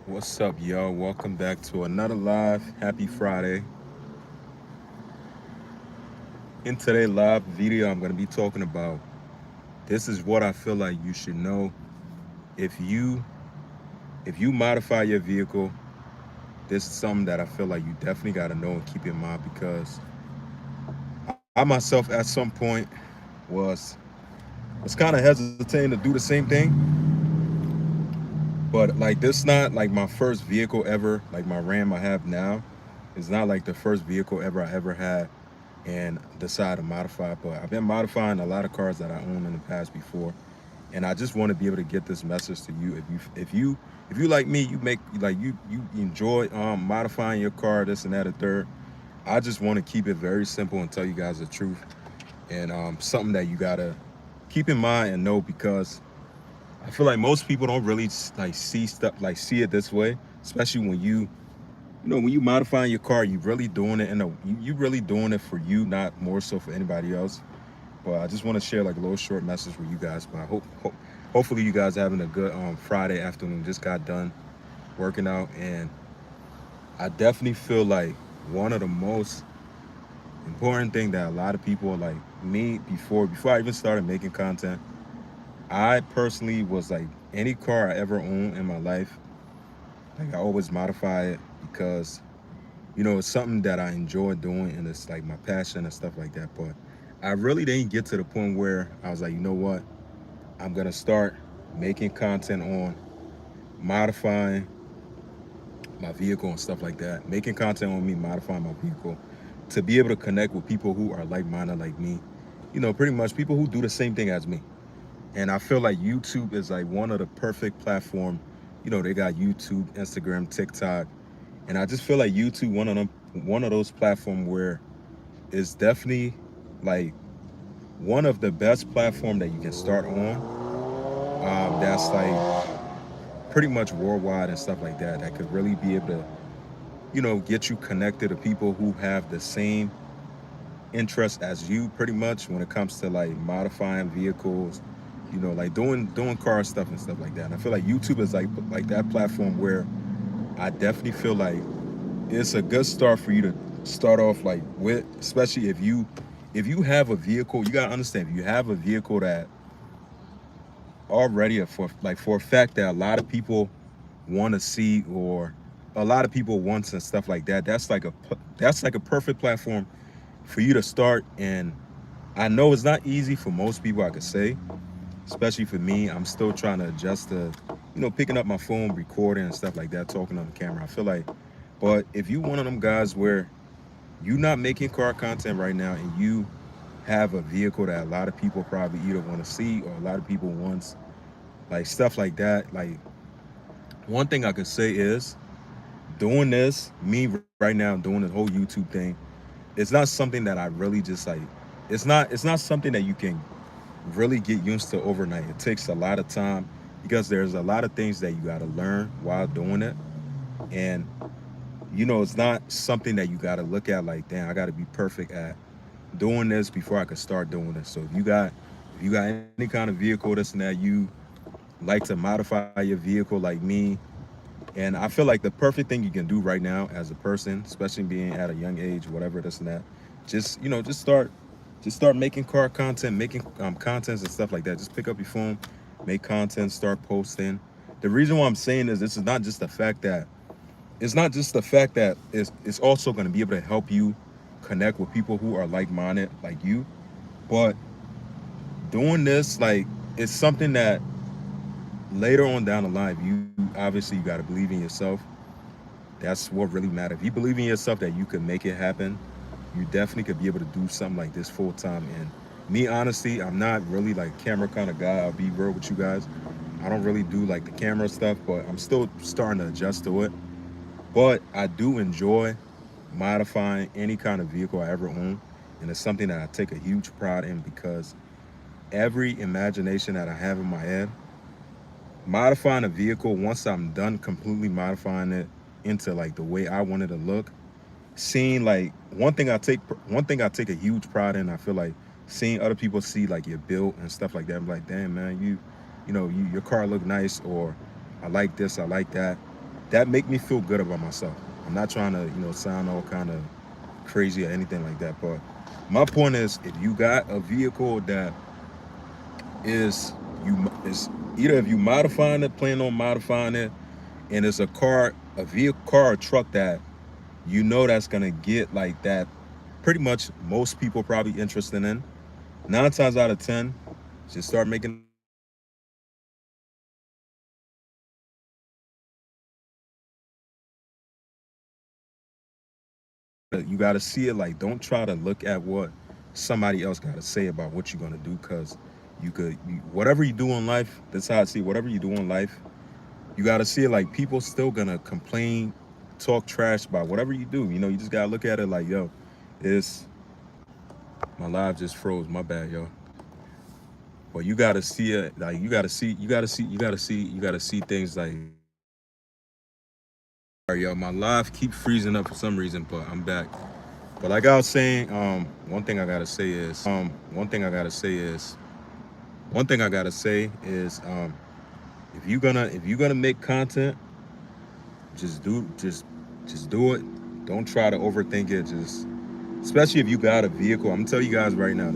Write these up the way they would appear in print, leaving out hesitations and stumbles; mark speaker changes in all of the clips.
Speaker 1: What's up, y'all? Welcome back to another live. Happy Friday. In today's live video, I'm going to be talking about this is what I feel like you should know if you modify your vehicle. This is something that I feel like you definitely got to know and keep in mind because I myself at some point was was kind of hesitating to do the same thing, but like this not like my first vehicle ever. Like my Ram I have now is not like the first vehicle ever had and decide to modify. But I've been modifying a lot of cars that I owned in the past before, and I just want to be able to get this message to you. If you like me, you make like you enjoy modifying your car, this and that, and third. I just want to keep it very simple and tell you guys the truth, and something that you gotta keep in mind and know because I feel like most people don't really like see stuff like see it this way, especially when when you modifying your car, you really doing it you really doing it for you, not more so for anybody else. But I just want to share like a little short message with you guys. But hopefully you guys having a good Friday afternoon. Just got done working out, and I definitely feel like one of the most important thing that a lot of people like me before I even started making content. I personally was like any car I ever owned in my life, like I always modify it because it's something that I enjoy doing and it's like my passion and stuff like that. But I really didn't get to the point where I was like, you know what? I'm gonna start making content on modifying my vehicle and stuff like that. Making content on me modifying my vehicle to be able to connect with people who are like-minded like me. Pretty much people who do the same thing as me. And I feel like YouTube is like one of the perfect platform. They got YouTube, Instagram, TikTok, and I just feel like YouTube one of those platforms where it's definitely like one of the best platform that you can start on. That's like pretty much worldwide and stuff like that. That could really be able to get you connected to people who have the same interest as you, pretty much when it comes to like modifying vehicles. Like doing car stuff and stuff like that. And I feel like YouTube is like that platform where I definitely feel like it's a good start for you to start off like with, especially if you have a vehicle. You gotta understand, if you have a vehicle that already for a fact that a lot of people want to see, or a lot of people wants and stuff like that, that's like a perfect platform for you to start. And I know it's not easy for most people, I could say, especially for me. I'm still trying to adjust to picking up my phone, recording and stuff like that, talking on the camera. I feel like, but if you one of them guys where you not making car content right now and you have a vehicle that a lot of people probably either want to see or a lot of people wants, like stuff like that, like one thing I could say is doing this, me right now doing this whole YouTube thing, it's not something that I really just like, it's not something that you can really get used to overnight. It takes a lot of time because there's a lot of things that you got to learn while doing it. And it's not something that you got to look at like, damn, I got to be perfect at doing this before I could start doing this. So if you got any kind of vehicle, this and that, you like to modify your vehicle like me. And I feel like the perfect thing you can do right now as a person, especially being at a young age, whatever, this and that, just start making car content, making contents and stuff like that. Just pick up your phone, make content, start posting. The reason why I'm saying is this is not just the fact that it's also going to be able to help you connect with people who are like-minded like you, but doing this, like, it's something that later on down the line, you got to believe in yourself. That's what really matters. If you believe in yourself that you can make it happen, you definitely could be able to do something like this full time. And me, honestly, I'm not really like camera kind of guy. I'll be real with you guys. I don't really do like the camera stuff, but I'm still starting to adjust to it. But I do enjoy modifying any kind of vehicle I ever own. And it's something that I take a huge pride in because every imagination that I have in my head, modifying a vehicle, once I'm done completely modifying it into like the way I want it to look, seeing like one thing I take a huge pride in, I feel like seeing other people see like your build and stuff like that. I'm like, damn man, your car look nice, or I like this, I like that. that make me feel good about myself. I'm not trying to, sound all kind of crazy or anything like that. But my point is, if you got a vehicle that is is either if you modifying it, plan on modifying it, and it's a vehicle, car, or truck that that's gonna get like that. Pretty much most people probably interested in. 9 times out of 10, just start making. You got to see it like, don't try to look at what somebody else got to say about what you're gonna do, because whatever you do in life. That's how I see it, whatever you do in life. You got to see it like people still gonna complain, talk trash about whatever you do. You just gotta look at it like, yo, it's my live just froze. My bad, yo. But you gotta see it like you gotta see things like. All right, yo, my live keep freezing up for some reason, but I'm back. But like I was saying, one thing I gotta say is, if you're gonna make content, just do it. Don't try to overthink it. Just especially if you got a vehicle. I'm gonna tell you guys right now,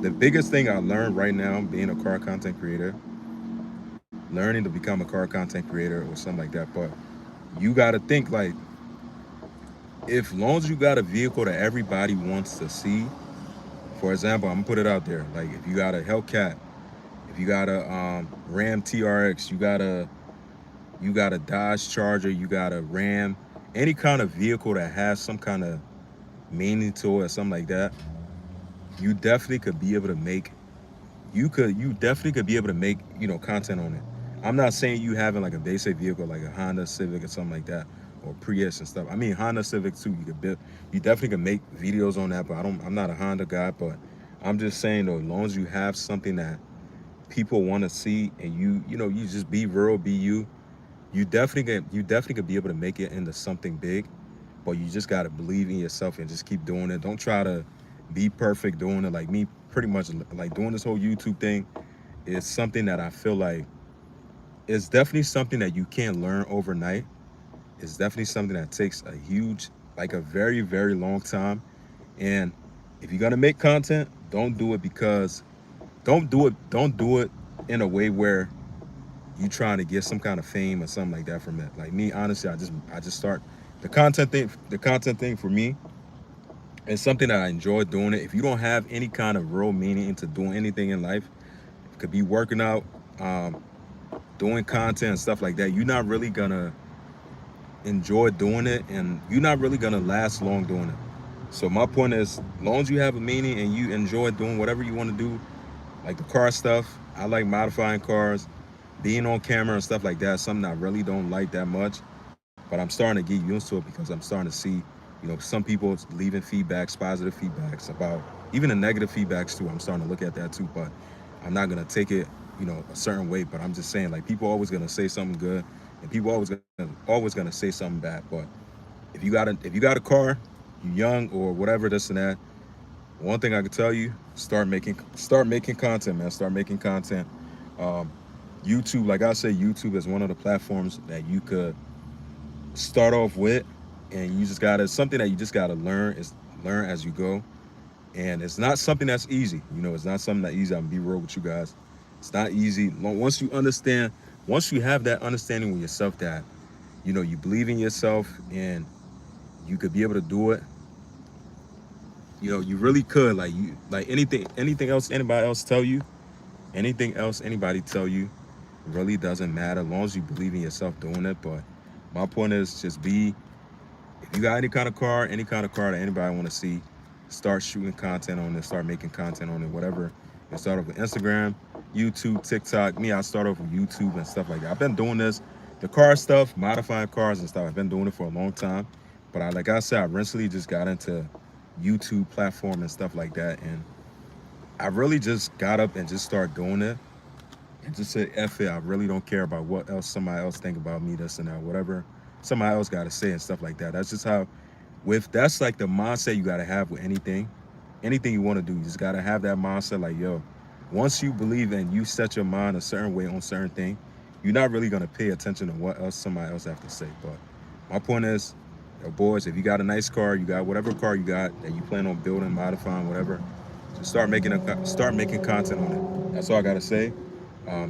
Speaker 1: the biggest thing I learned right now being a car content creator, learning to become a car content creator or something like that. But you got to think like, if long as you got a vehicle that everybody wants to see. For example, I'm gonna put it out there. Like, if you got a Hellcat, if you got a Ram TRX, you got a Dodge Charger, you got a Ram, any kind of vehicle that has some kind of meaning to it or something like that, you definitely could be able to make you definitely could be able to make content on it. I'm not saying you having like a basic vehicle like a Honda Civic or something like that, or Prius and stuff. I mean, Honda Civic too. You definitely can make videos on that. But I'm not a Honda guy. But I'm just saying though, as long as you have something that people want to see, and you just be real, be you. You definitely could be able to make it into something big. But you just gotta believe in yourself and just keep doing it. Don't try to be perfect doing it. Like me, pretty much like doing this whole YouTube thing is something that I feel like is definitely something that you can't learn overnight. It's definitely something that takes like a very, very long time. And if you're gonna make content, don't do it in a way where you trying to get some kind of fame or something like that from it. Like me, honestly, I just start the content thing for me is something that I enjoy doing it. If you don't have any kind of real meaning into doing anything in life, it could be working out, um, doing content and stuff like that, you're not really gonna enjoy doing it, and you're not really gonna last long doing it. So my point is, as long as you have a meaning and you enjoy doing whatever you want to do, like the car stuff, I like modifying cars, being on camera and stuff like that. Something I really don't like that much, but I'm starting to get used to it because I'm starting to see, some people leaving feedbacks, positive feedbacks about even the negative feedbacks too. I'm starting to look at that too, but I'm not gonna take it, a certain way. But I'm just saying, like, people always gonna say something good, and people always gonna say something bad. But if you got a car, you young or whatever, this and that. One thing I can tell you: start making content, man. Start making content. Um, YouTube, like I said, YouTube is one of the platforms that you could start off with, and you just gotta something that you just gotta learn as you go. And it's not something that's easy. It's not something that easy. I'm gonna be real with you guys. It's not easy. Once you have that understanding with yourself that you believe in yourself and you could be able to do it. You really could. Like anything else anything else anybody tell you, really doesn't matter as long as you believe in yourself doing it. But my point is, just be if you got any kind of car that anybody want to see, start shooting content on it, start making content on it, whatever. You start off with Instagram, YouTube, TikTok. Me, I start off with YouTube and stuff like that. I've been doing this, the car stuff, modifying cars and stuff. I've been doing it for a long time. But like I said, I recently just got into YouTube platform and stuff like that. And I really just got up and just started doing it and just said, F it. I really don't care about what else somebody else think about me, this and that, whatever somebody else got to say and stuff like that. That's just how, that's like the mindset you got to have with anything you want to do. You just got to have that mindset like, yo, once you believe and you set your mind a certain way on certain thing, you're not really gonna pay attention to what else somebody else have to say. But my point is, yo, boys, if you got a nice car, you got whatever car you got that you plan on building, modifying, whatever, just start making content on it. That's all I gotta say.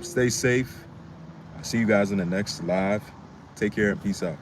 Speaker 1: Stay safe. I'll see you guys in the next live. Take care and peace out.